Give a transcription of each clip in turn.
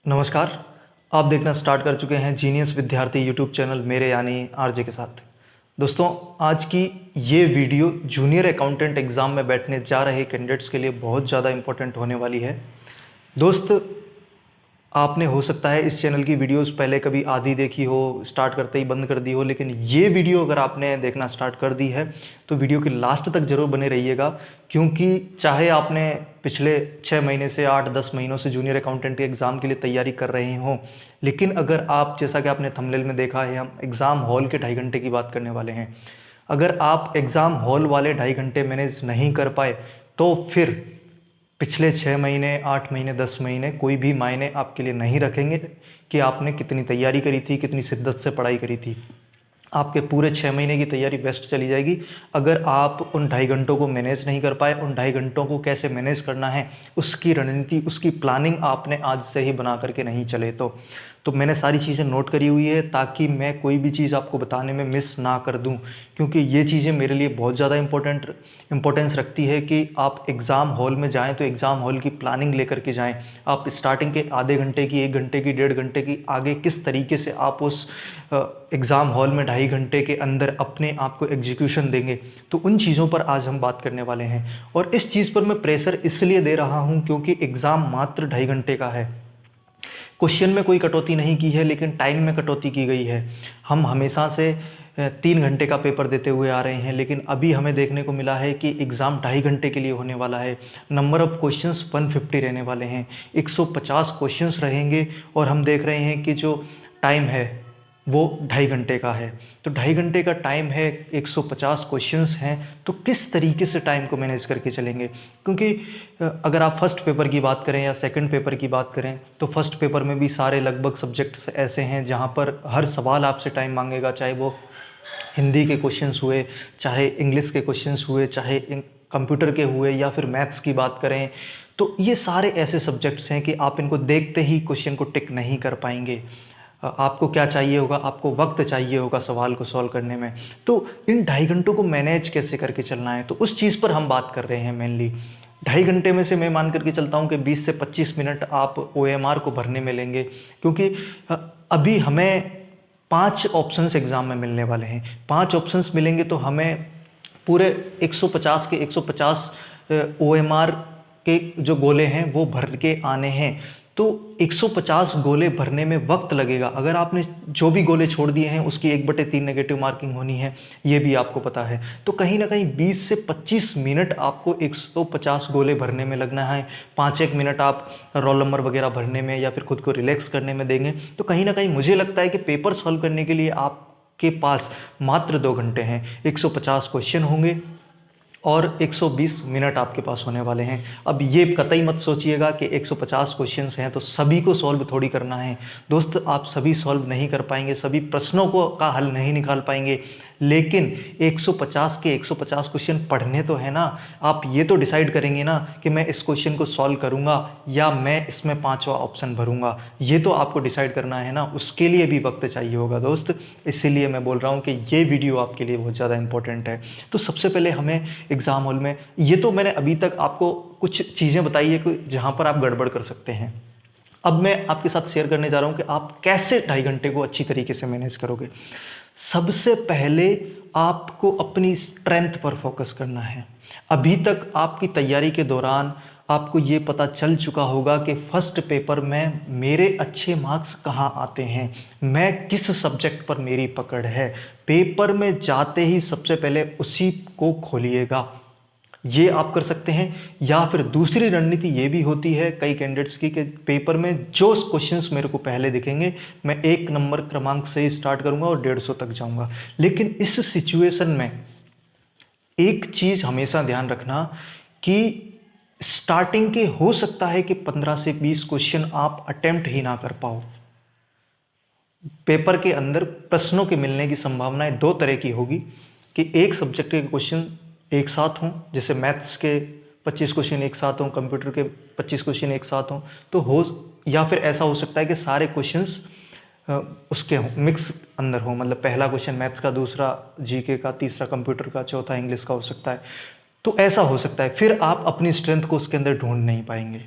नमस्कार। आप देखना स्टार्ट कर चुके हैं जीनियस विद्यार्थी यूट्यूब चैनल मेरे यानी आरजे के साथ। दोस्तों, आज की ये वीडियो जूनियर अकाउंटेंट एग्ज़ाम में बैठने जा रहे कैंडिडेट्स के लिए बहुत ज़्यादा इंपॉर्टेंट होने वाली है। दोस्त, आपने हो सकता है इस चैनल की वीडियोस पहले कभी आधी देखी हो, स्टार्ट करते ही बंद कर दी हो, लेकिन ये वीडियो अगर आपने देखना स्टार्ट कर दी है तो वीडियो के लास्ट तक ज़रूर बने रहिएगा, क्योंकि चाहे आपने पिछले 6 महीने से 8-10 महीनों से जूनियर अकाउंटेंट के एग्ज़ाम के लिए तैयारी कर रहे हों, लेकिन अगर आप, जैसा कि आपने थंबनेल में देखा है, हम एग्ज़ाम हॉल के 2.5 घंटे की बात करने वाले हैं। अगर आप एग्ज़ाम हॉल वाले 2.5 घंटे मैनेज नहीं कर पाए तो फिर पिछले 6 महीने, 8 महीने, 10 महीने कोई भी मायने आपके लिए नहीं रखेंगे कि आपने कितनी तैयारी करी थी, कितनी शिद्दत से पढ़ाई करी थी। आपके पूरे 6 महीने की तैयारी वेस्ट चली जाएगी अगर आप उन 2.5 घंटों को मैनेज नहीं कर पाए। उन 2.5 घंटों को कैसे मैनेज करना है, उसकी रणनीति, उसकी प्लानिंग आपने आज से ही बना करके नहीं चले तो मैंने सारी चीज़ें नोट करी हुई है ताकि मैं कोई भी चीज़ आपको बताने में मिस ना कर दूं, क्योंकि ये चीज़ें मेरे लिए बहुत ज़्यादा इम्पोर्टेंस रखती है कि आप एग्ज़ाम हॉल में जाएं तो एग्ज़ाम हॉल की प्लानिंग लेकर के जाएं। आप स्टार्टिंग के आधे घंटे की, 1 घंटे की, 1.5 घंटे की आगे किस तरीके से आप उस एग्ज़ाम हॉल में 2.5 घंटे के अंदर अपने आप को एग्जीक्यूशन देंगे, तो उन चीज़ों पर आज हम बात करने वाले हैं। और इस चीज़ पर मैं प्रेशर इसलिए दे रहा हूँ क्योंकि एग्ज़ाम मात्र 2.5 घंटे का है। क्वेश्चन में कोई कटौती नहीं की है, लेकिन टाइम में कटौती की गई है। हम हमेशा से 3 घंटे का पेपर देते हुए आ रहे हैं, लेकिन अभी हमें देखने को मिला है कि एग्ज़ाम 2.5 घंटे के लिए होने वाला है। नंबर ऑफ़ क्वेश्चंस 150 रहने वाले हैं, 150 क्वेश्चंस रहेंगे और हम देख रहे हैं कि जो टाइम है वो 2.5 घंटे का है। तो 2.5 घंटे का टाइम है, 150 क्वेश्चंस हैं, तो किस तरीके से टाइम को मैनेज करके चलेंगे? क्योंकि अगर आप फर्स्ट पेपर की बात करें या सेकंड पेपर की बात करें तो फर्स्ट पेपर में भी सारे लगभग सब्जेक्ट्स ऐसे हैं जहां पर हर सवाल आपसे टाइम मांगेगा, चाहे वो हिंदी के क्वेश्चंस हुए, चाहे इंग्लिश के क्वेश्चंस हुए, चाहे कंप्यूटर के हुए या फिर मैथ्स की बात करें। तो ये सारे ऐसे सब्जेक्ट्स हैं कि आप इनको देखते ही क्वेश्चन को टिक नहीं कर पाएंगे। आपको क्या चाहिए होगा? आपको वक्त चाहिए होगा सवाल को सॉल्व करने में। तो इन 2.5 घंटों को मैनेज कैसे करके चलना है, तो उस चीज़ पर हम बात कर रहे हैं मेनली। 2.5 घंटे में से मैं मान करके चलता हूँ कि 20 से 25 मिनट आप OMR को भरने में लेंगे, क्योंकि अभी हमें 5 ऑप्शंस एग्ज़ाम में मिलने वाले हैं। 5 ऑप्शंस मिलेंगे तो हमें पूरे 150 के 150 OMR के जो गोले हैं वो भर के आने हैं। तो 150 गोले भरने में वक्त लगेगा। अगर आपने जो भी गोले छोड़ दिए हैं उसकी 1/3 नेगेटिव मार्किंग होनी है, ये भी आपको पता है। तो कहीं ना कहीं 20 से 25 मिनट आपको 150 गोले भरने में लगना है। 5-1 मिनट आप रोल नंबर वगैरह भरने में या फिर खुद को रिलैक्स करने में देंगे। तो कहीं ना कहीं मुझे लगता है कि पेपर सॉल्व करने के लिए आपके पास मात्र 2 घंटे हैं। 150 क्वेश्चन होंगे और 120 मिनट आपके पास होने वाले हैं। अब ये कतई मत सोचिएगा कि 150 क्वेश्चंस हैं तो सभी को सॉल्व थोड़ी करना है। दोस्त, आप सभी सॉल्व नहीं कर पाएंगे, सभी प्रश्नों को का हल नहीं निकाल पाएंगे, लेकिन 150 के 150 क्वेश्चन पढ़ने तो है ना। आप ये तो डिसाइड करेंगे ना कि मैं इस क्वेश्चन को सॉल्व करूँगा या मैं इसमें 5वां ऑप्शन भरूँगा। ये तो आपको डिसाइड करना है ना, उसके लिए भी वक्त चाहिए होगा दोस्त। इसीलिए मैं बोल रहा हूँ कि ये वीडियो आपके लिए बहुत ज़्यादा इंपॉर्टेंट है। तो सबसे पहले हमें एग्ज़ाम हॉल में, ये तो मैंने अभी तक आपको कुछ चीज़ें बताई है कि जहाँ पर आप गड़बड़ कर सकते हैं। अब मैं आपके साथ शेयर करने जा रहा हूँ कि आप कैसे 2.5 घंटे को अच्छी तरीके से मैनेज करोगे। सबसे पहले आपको अपनी स्ट्रेंथ पर फोकस करना है। अभी तक आपकी तैयारी के दौरान आपको ये पता चल चुका होगा कि फर्स्ट पेपर में मेरे अच्छे मार्क्स कहाँ आते हैं, मैं किस सब्जेक्ट पर मेरी पकड़ है। पेपर में जाते ही सबसे पहले उसी को खोलिएगा। ये आप कर सकते हैं। या फिर दूसरी रणनीति ये भी होती है कई कैंडिडेट्स की कि पेपर में जो क्वेश्चंस मेरे को पहले दिखेंगे मैं 1 नंबर क्रमांक से स्टार्ट करूंगा और 150 तक जाऊंगा। लेकिन इस सिचुएशन में एक चीज हमेशा ध्यान रखना कि स्टार्टिंग के हो सकता है कि 15 से 20 क्वेश्चन आप अटेम्प्ट ही ना कर पाओ। पेपर के अंदर प्रश्नों के मिलने की संभावनाएं 2 तरह की होगी कि एक सब्जेक्ट के क्वेश्चन एक साथ हों, जैसे मैथ्स के 25 क्वेश्चन एक साथ हों, कंप्यूटर के 25 क्वेश्चन एक साथ हों, तो हो, या फिर ऐसा हो सकता है कि सारे क्वेश्चंस उसके हों, मिक्स अंदर हो। मतलब पहला क्वेश्चन मैथ्स का, दूसरा जीके का, तीसरा कंप्यूटर का, चौथा इंग्लिश का हो सकता है। तो ऐसा हो सकता है, फिर आप अपनी स्ट्रेंथ को उसके अंदर ढूंढ नहीं पाएंगे।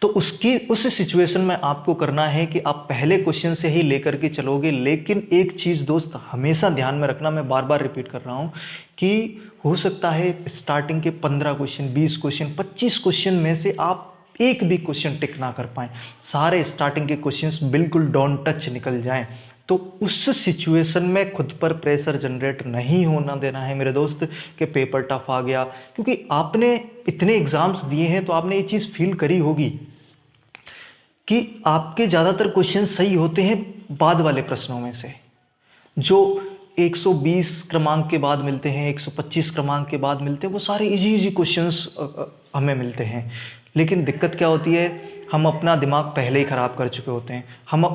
तो उसकी उस सिचुएशन में आपको करना है कि आप पहले क्वेश्चन से ही लेकर के चलोगे। लेकिन एक चीज़ दोस्त हमेशा ध्यान में रखना, मैं बार बार रिपीट कर रहा हूँ कि हो सकता है स्टार्टिंग के 15 क्वेश्चन, 20 क्वेश्चन, 25 क्वेश्चन में से आप एक भी क्वेश्चन टिक ना कर पाएँ, सारे स्टार्टिंग के क्वेश्चंस बिल्कुल डॉन टच निकल जाएं। तो उस सिचुएशन में खुद पर प्रेशर जनरेट नहीं होना देना है मेरे दोस्त कि पेपर टफ आ गया, क्योंकि आपने इतने एग्जाम्स दिए हैं तो आपने ये चीज़ फील करी होगी कि आपके ज़्यादातर क्वेश्चन सही होते हैं बाद वाले प्रश्नों में से, जो 120 क्रमांक के बाद मिलते हैं, 125 क्रमांक के बाद मिलते हैं, वो सारे इजी क्वेश्चंस हमें मिलते हैं। लेकिन दिक्कत क्या होती है, हम अपना दिमाग पहले ही ख़राब कर चुके होते हैं।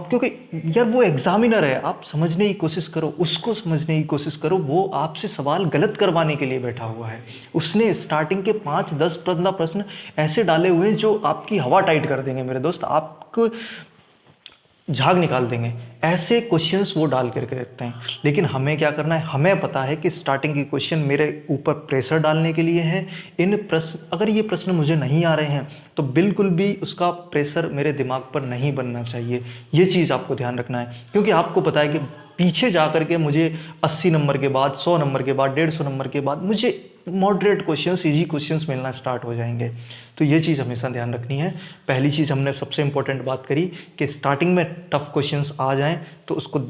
क्योंकि यार वो एग्जामिनर है, आप समझने की कोशिश करो, उसको समझने की कोशिश करो, वो आपसे सवाल गलत करवाने के लिए बैठा हुआ है। उसने स्टार्टिंग के 5, 10, 15 प्रश्न ऐसे डाले हुए हैं जो आपकी हवा टाइट कर देंगे मेरे दोस्त, आपको झाग निकाल देंगे। ऐसे क्वेश्चंस वो डाल करके रखते हैं। लेकिन हमें क्या करना है, हमें पता है कि स्टार्टिंग के क्वेश्चन मेरे ऊपर प्रेशर डालने के लिए हैं। इन प्रश्न, अगर ये प्रश्न मुझे नहीं आ रहे हैं तो बिल्कुल भी उसका प्रेशर मेरे दिमाग पर नहीं बनना चाहिए। ये चीज़ आपको ध्यान रखना है, क्योंकि आपको पता है कि पीछे जा कर के मुझे 80 नंबर के बाद, 100 नंबर के बाद, 150 नंबर के बाद मुझे मॉडरेट क्वेश्चंस, इजी क्वेश्चंस मिलना स्टार्ट हो जाएंगे। तो ये चीज़ हमेशा ध्यान रखनी है। पहली चीज़ हमने सबसे इंपॉर्टेंट बात करी कि स्टार्टिंग में टफ क्वेश्चंस आ जाएं तो उसको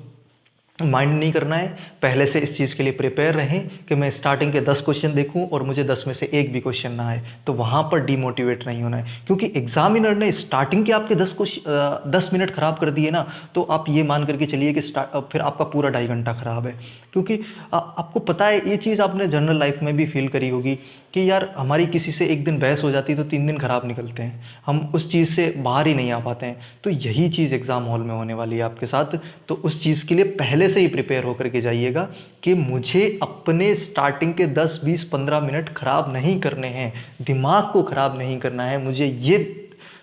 माइंड नहीं करना है। पहले से इस चीज़ के लिए प्रिपेयर रहें कि मैं स्टार्टिंग के 10 क्वेश्चन देखूं और मुझे 10 में से एक भी क्वेश्चन ना आए, तो वहाँ पर डीमोटिवेट नहीं होना है। क्योंकि एग्जामिनर ने स्टार्टिंग के आपके 10 मिनट ख़राब कर दिए ना, तो आप ये मान करके चलिए कि फिर आपका पूरा 2.5 घंटा ख़राब है। क्योंकि आपको पता है, ये चीज़ आपने जनरल लाइफ में भी फील करी होगी कि यार हमारी किसी से एक दिन बहस हो जाती है तो 3 दिन ख़राब निकलते हैं, हम उस चीज़ से बाहर ही नहीं आ पाते हैं। तो यही चीज़ एग्ज़ाम हॉल में होने वाली है आपके साथ। तो उस चीज़ के लिए पहले से ही प्रिपेयर होकर के जाइएगा कि मुझे अपने स्टार्टिंग के 10, 20, 15 मिनट ख़राब नहीं करने हैं, दिमाग को ख़राब नहीं करना है। मुझे ये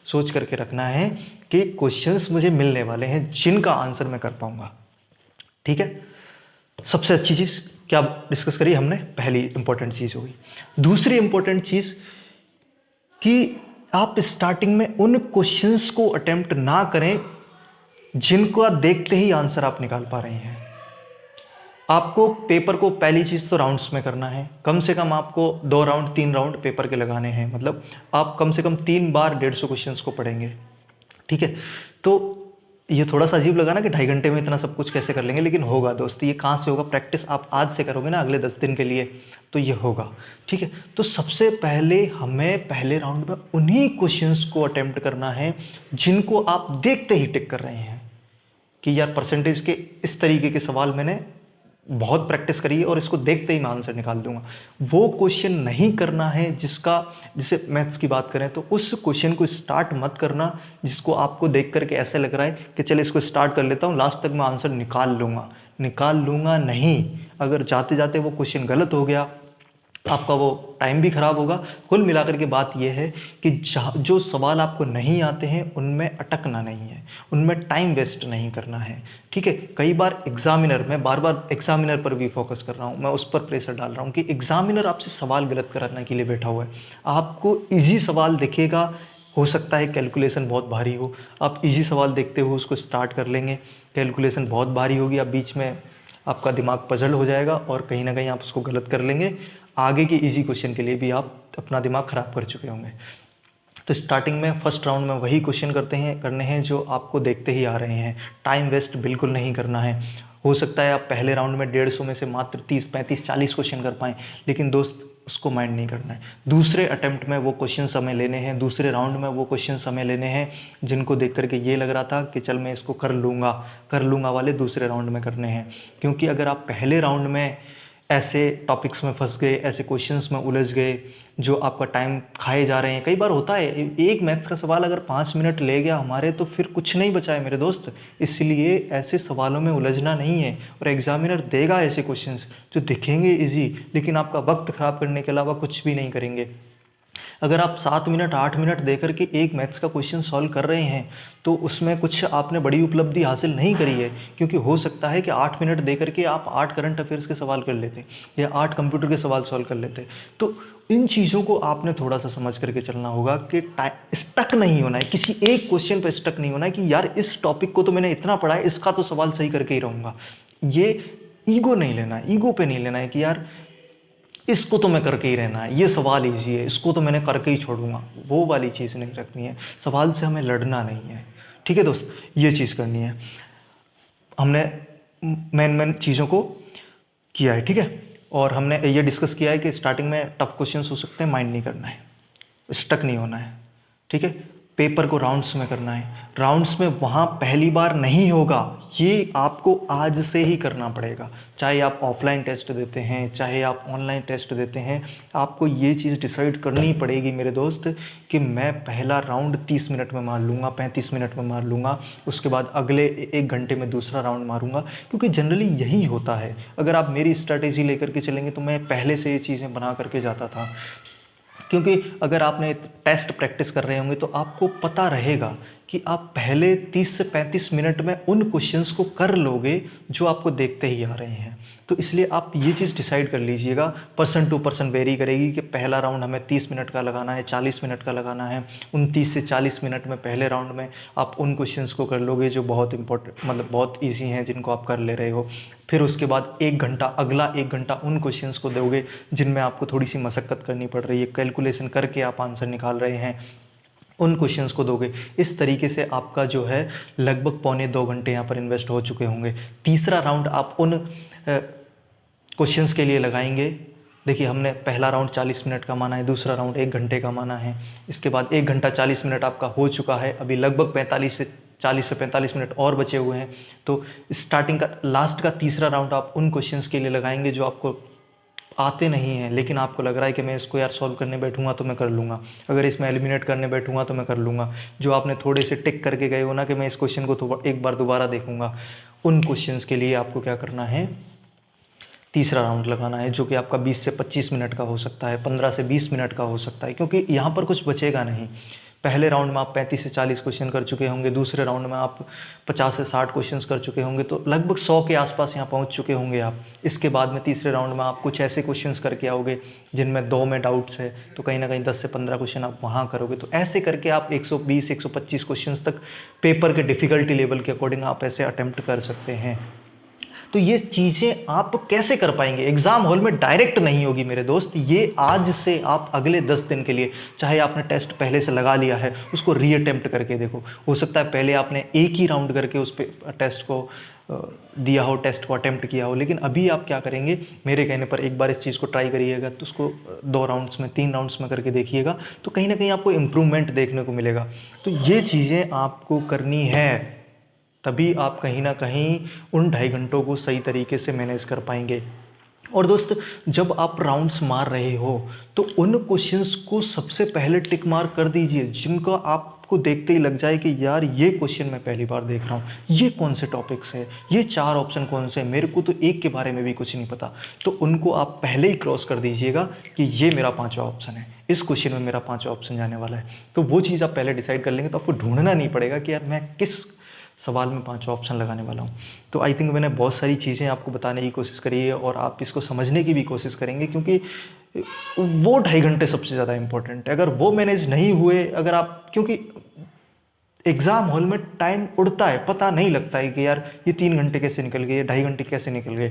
सोच करके रखना है कि क्वेश्चंस मुझे मिलने वाले हैं जिनका आंसर मैं कर पाऊँगा। ठीक है, सबसे अच्छी चीज़ क्या डिस्कस करी हमने, पहली इंपॉर्टेंट चीज़ होगी। दूसरी इंपॉर्टेंट चीज़ कि आप स्टार्टिंग में उन क्वेश्चंस को अटेम्प्ट ना करें जिनको आप देखते ही आंसर आप निकाल पा रहे हैं। आपको पेपर को पहली चीज़ तो राउंड्स में करना है। कम से कम आपको 2 राउंड, 3 राउंड पेपर के लगाने हैं। मतलब आप कम से कम 3 बार 150 क्वेश्चंस को पढ़ेंगे। ठीक है, तो ये थोड़ा सा अजीब लगा ना कि 2.5 घंटे में इतना सब कुछ कैसे कर लेंगे, लेकिन होगा दोस्त। ये कहाँ से होगा, प्रैक्टिस आप आज से करोगे ना अगले 10 दिन के लिए, तो ये होगा। ठीक है, तो सबसे पहले हमें पहले राउंड में उन्हीं क्वेश्चंस को अटेम्प्ट करना है जिनको आप देखते ही टिक कर रहे हैं कि यार परसेंटेज के इस तरीके के सवाल मैंने बहुत प्रैक्टिस करी है और इसको देखते ही मैं आंसर निकाल दूंगा। वो क्वेश्चन नहीं करना है जैसे मैथ्स की बात करें तो उस क्वेश्चन को स्टार्ट मत करना जिसको आपको देख करके ऐसे लग रहा है कि चल इसको स्टार्ट कर लेता हूँ, लास्ट तक मैं आंसर निकाल लूँगा नहीं। अगर जाते जाते वो क्वेश्चन गलत हो गया, आपका वो टाइम भी ख़राब होगा। कुल मिलाकर के बात यह है कि जो सवाल आपको नहीं आते हैं उनमें अटकना नहीं है, उनमें टाइम वेस्ट नहीं करना है। ठीक है, कई बार एग्जामिनर, मैं बार बार एग्जामिनर पर भी फोकस कर रहा हूँ, मैं उस पर प्रेशर डाल रहा हूँ कि एग्जामिनर आपसे सवाल गलत कराने के लिए बैठा हुआ है। आपको ईजी सवाल दिखेगा, हो सकता है कैलकुलेशन बहुत भारी हो, आप ईजी सवाल देखते हुए उसको स्टार्ट कर लेंगे, कैलकुलेशन बहुत भारी होगी, आप बीच में आपका दिमाग पजल हो जाएगा और कहीं ना कहीं आप उसको गलत कर लेंगे। आगे के इजी क्वेश्चन के लिए भी आप अपना दिमाग ख़राब कर चुके होंगे। तो स्टार्टिंग में फर्स्ट राउंड में वही क्वेश्चन करने हैं जो आपको देखते ही आ रहे हैं। टाइम वेस्ट बिल्कुल नहीं करना है। हो सकता है आप पहले राउंड में 150 में से मात्र 30, 35, 40 क्वेश्चन कर पाएँ, लेकिन दोस्त उसको माइंड नहीं करना है। दूसरे अटेम्प्ट में वो क्वेश्चन हमें लेने हैं, दूसरे राउंड में वो क्वेश्चन हमें लेने हैं जिनको देख करके ये लग रहा था कि चल मैं इसको कर लूँगा वाले दूसरे राउंड में करने हैं। क्योंकि अगर आप पहले राउंड में ऐसे टॉपिक्स में फंस गए, ऐसे क्वेश्चंस में उलझ गए जो आपका टाइम खाए जा रहे हैं, कई बार होता है एक मैथ्स का सवाल अगर 5 मिनट ले गया हमारे तो फिर कुछ नहीं बचा है मेरे दोस्त। इसलिए ऐसे सवालों में उलझना नहीं है। और एग्जामिनर देगा ऐसे क्वेश्चंस जो दिखेंगे इजी, लेकिन आपका वक्त ख़राब करने के अलावा कुछ भी नहीं करेंगे। अगर आप 7 मिनट 8 मिनट दे करके एक मैथ्स का क्वेश्चन सॉल्व कर रहे हैं तो उसमें कुछ आपने बड़ी उपलब्धि हासिल नहीं करी है, क्योंकि हो सकता है कि 8 मिनट दे करके आप 8 करंट अफेयर्स के सवाल कर लेते या 8 कंप्यूटर के सवाल सॉल्व कर लेते। तो इन चीज़ों को आपने थोड़ा सा समझ करके चलना होगा कि स्टक नहीं होना है, किसी एक क्वेश्चन पर स्टक नहीं होना है कि यार इस टॉपिक को तो मैंने इतना पढ़ा है, इसका तो सवाल सही करके ही रहूँगा। ये ईगो नहीं लेना है, ईगो पे नहीं लेना है कि यार इसको तो मैं करके ही रहना है, ये सवाल ईजी है, इसको तो मैंने करके ही छोड़ूंगा, वो वाली चीज़ नहीं रखनी है। सवाल से हमें लड़ना नहीं है, ठीक है दोस्त, ये चीज़ करनी है। हमने मेन चीज़ों को किया है, ठीक है। और हमने ये डिस्कस किया है कि स्टार्टिंग में टफ क्वेश्चंस हो सकते हैं, माइंड नहीं करना है, स्टक नहीं होना है, ठीक है। पेपर को राउंड्स में करना है, राउंड्स में वहाँ पहली बार नहीं होगा, ये आपको आज से ही करना पड़ेगा। चाहे आप ऑफलाइन टेस्ट देते हैं, चाहे आप ऑनलाइन टेस्ट देते हैं, आपको ये चीज़ डिसाइड करनी पड़ेगी मेरे दोस्त कि मैं पहला राउंड 30 मिनट में मार लूँगा, 35 मिनट में मार लूँगा, उसके बाद अगले 1 घंटे में दूसरा राउंड मारूँगा, क्योंकि जनरली यही होता है। अगर आप मेरी स्ट्रैटेजी लेकर के चलेंगे तो मैं पहले से ये चीज़ें बना करके जाता था, क्योंकि अगर आपने टेस्ट प्रैक्टिस कर रहे होंगे तो आपको पता रहेगा कि आप पहले 30 से 35 मिनट में उन क्वेश्चंस को कर लोगे जो आपको देखते ही आ रहे हैं। तो इसलिए आप ये चीज़ डिसाइड कर लीजिएगा, पर्सन टू पर्सन वेरी करेगी कि पहला राउंड हमें 30 मिनट का लगाना है, 40 मिनट का लगाना है। 29 से 40 मिनट में पहले राउंड में आप उन क्वेश्चंस को कर लोगे जो बहुत इंपॉर्टेंट, मतलब बहुत ईजी हैं, जिनको आप कर ले रहे हो। फिर उसके बाद 1 घंटा, अगला 1 घंटा उन क्वेश्चंस को दोगे जिनमें आपको थोड़ी सी मशक्क़त करनी पड़ रही है, कैलकुलेशन करके आप आंसर निकाल रहे हैं, उन क्वेश्चंस को दोगे। इस तरीके से आपका जो है लगभग पौने 2 घंटे यहाँ पर इन्वेस्ट हो चुके होंगे। तीसरा राउंड आप उन क्वेश्चंस के लिए लगाएंगे। देखिए, हमने पहला राउंड 40 मिनट का माना है, दूसरा राउंड 1 घंटे का माना है, इसके बाद 1 घंटा 40 मिनट आपका हो चुका है, अभी लगभग 40 से 45 मिनट और बचे हुए हैं। तो स्टार्टिंग का, लास्ट का तीसरा राउंड आप उन क्वेश्चंस के लिए लगाएंगे जो आपको आते नहीं हैं, लेकिन आपको लग रहा है कि मैं इसको यार सॉल्व करने बैठूंगा तो मैं कर लूँगा, अगर इसमें एलिमिनेट करने बैठूंगा तो मैं कर लूँगा। जो आपने थोड़े से टिक करके गए हो ना कि मैं इस क्वेश्चन को एक बार दोबारा देखूंगा, उन क्वेश्चंस के लिए आपको क्या करना है, तीसरा राउंड लगाना है, जो कि आपका 20 से 25 मिनट का हो सकता है, 15 से 20 मिनट का हो सकता है, क्योंकि यहाँ पर कुछ बचेगा नहीं। पहले राउंड में आप 35 से 40 क्वेश्चन कर चुके होंगे, दूसरे राउंड में आप 50 से 60 क्वेश्चंस कर चुके होंगे, तो लगभग 100 के आसपास यहाँ पहुँच चुके होंगे आप। इसके बाद में तीसरे राउंड में आप कुछ ऐसे क्वेश्चंस करके आओगे जिनमें 2 में डाउट्स है, तो कहीं ना कहीं 10 से 15 क्वेश्चन आप वहाँ करोगे। तो ऐसे करके आप 120 125 क्वेश्चंस तक पेपर के डिफ़िकल्टी लेवल के अकॉर्डिंग आप ऐसे अटैम्प्ट कर सकते हैं। तो ये चीज़ें आप कैसे कर पाएंगे, एग्ज़ाम हॉल में डायरेक्ट नहीं होगी मेरे दोस्त। ये आज से आप अगले 10 दिन के लिए, चाहे आपने टेस्ट पहले से लगा लिया है, उसको रीअटेम्प्ट करके देखो। हो सकता है पहले आपने एक ही राउंड करके उस पर टेस्ट को दिया हो, टेस्ट को अटेम्प्ट किया हो, लेकिन अभी आप क्या करेंगे, मेरे कहने पर एक बार इस चीज़ को ट्राई करिएगा, तो उसको 2 राउंड्स में, 3 राउंड्स में करके देखिएगा, तो कहीं ना कहीं आपको इम्प्रूवमेंट देखने को मिलेगा। तो ये चीज़ें आपको करनी है, तभी आप कहीं ना कहीं उन 2.5 घंटों को सही तरीके से मैनेज कर पाएंगे। और दोस्त, जब आप राउंड्स मार रहे हो तो उन क्वेश्चंस को सबसे पहले टिक मार्क कर दीजिए जिनका आपको देखते ही लग जाए कि यार ये क्वेश्चन मैं पहली बार देख रहा हूँ, ये कौन से टॉपिक्स है, ये 4 ऑप्शन कौन से हैं, मेरे को तो एक के बारे में भी कुछ नहीं पता। तो उनको आप पहले ही क्रॉस कर दीजिएगा कि ये मेरा 5वां ऑप्शन है, इस क्वेश्चन में मेरा 5वां ऑप्शन जाने वाला है। तो वो चीज़ आप पहले डिसाइड कर लेंगे तो आपको ढूंढना नहीं पड़ेगा कि यार मैं किस सवाल में 5वां ऑप्शन लगाने वाला हूँ। तो आई थिंक मैंने बहुत सारी चीज़ें आपको बताने की कोशिश करी है और आप इसको समझने की भी कोशिश करेंगे, क्योंकि वो 2.5 घंटे सबसे ज़्यादा इंपॉर्टेंट है। अगर वो मैनेज नहीं हुए, अगर आप, क्योंकि एग्ज़ाम हॉल में टाइम उड़ता है, पता नहीं लगता है कि यार ये 3 घंटे कैसे निकल गए, 2.5 घंटे कैसे निकल गए।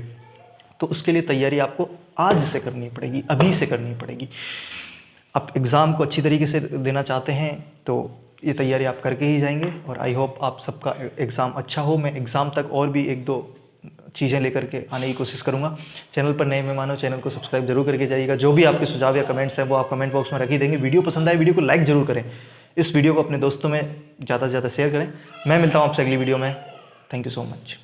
तो उसके लिए तैयारी आपको आज से करनी पड़ेगी, अभी से करनी पड़ेगी। आप एग्ज़ाम को अच्छी तरीके से देना चाहते हैं तो ये तैयारी आप करके ही जाएंगे। और आई होप आप सबका एग्ज़ाम अच्छा हो। मैं एग्ज़ाम तक और भी 1-2 चीज़ें लेकर के आने की कोशिश करूंगा। चैनल पर नए मेहमान हो, चैनल को सब्सक्राइब जरूर करके जाइएगा। जो भी आपके सुझाव या कमेंट्स हैं वो आप कमेंट बॉक्स में रख ही देंगे। वीडियो पसंद आए वीडियो को लाइक ज़रूर करें, इस वीडियो को अपने दोस्तों में ज़्यादा से ज़्यादा शेयर करें। मैं मिलता हूँ आपसे अगली वीडियो में। Thank you so much.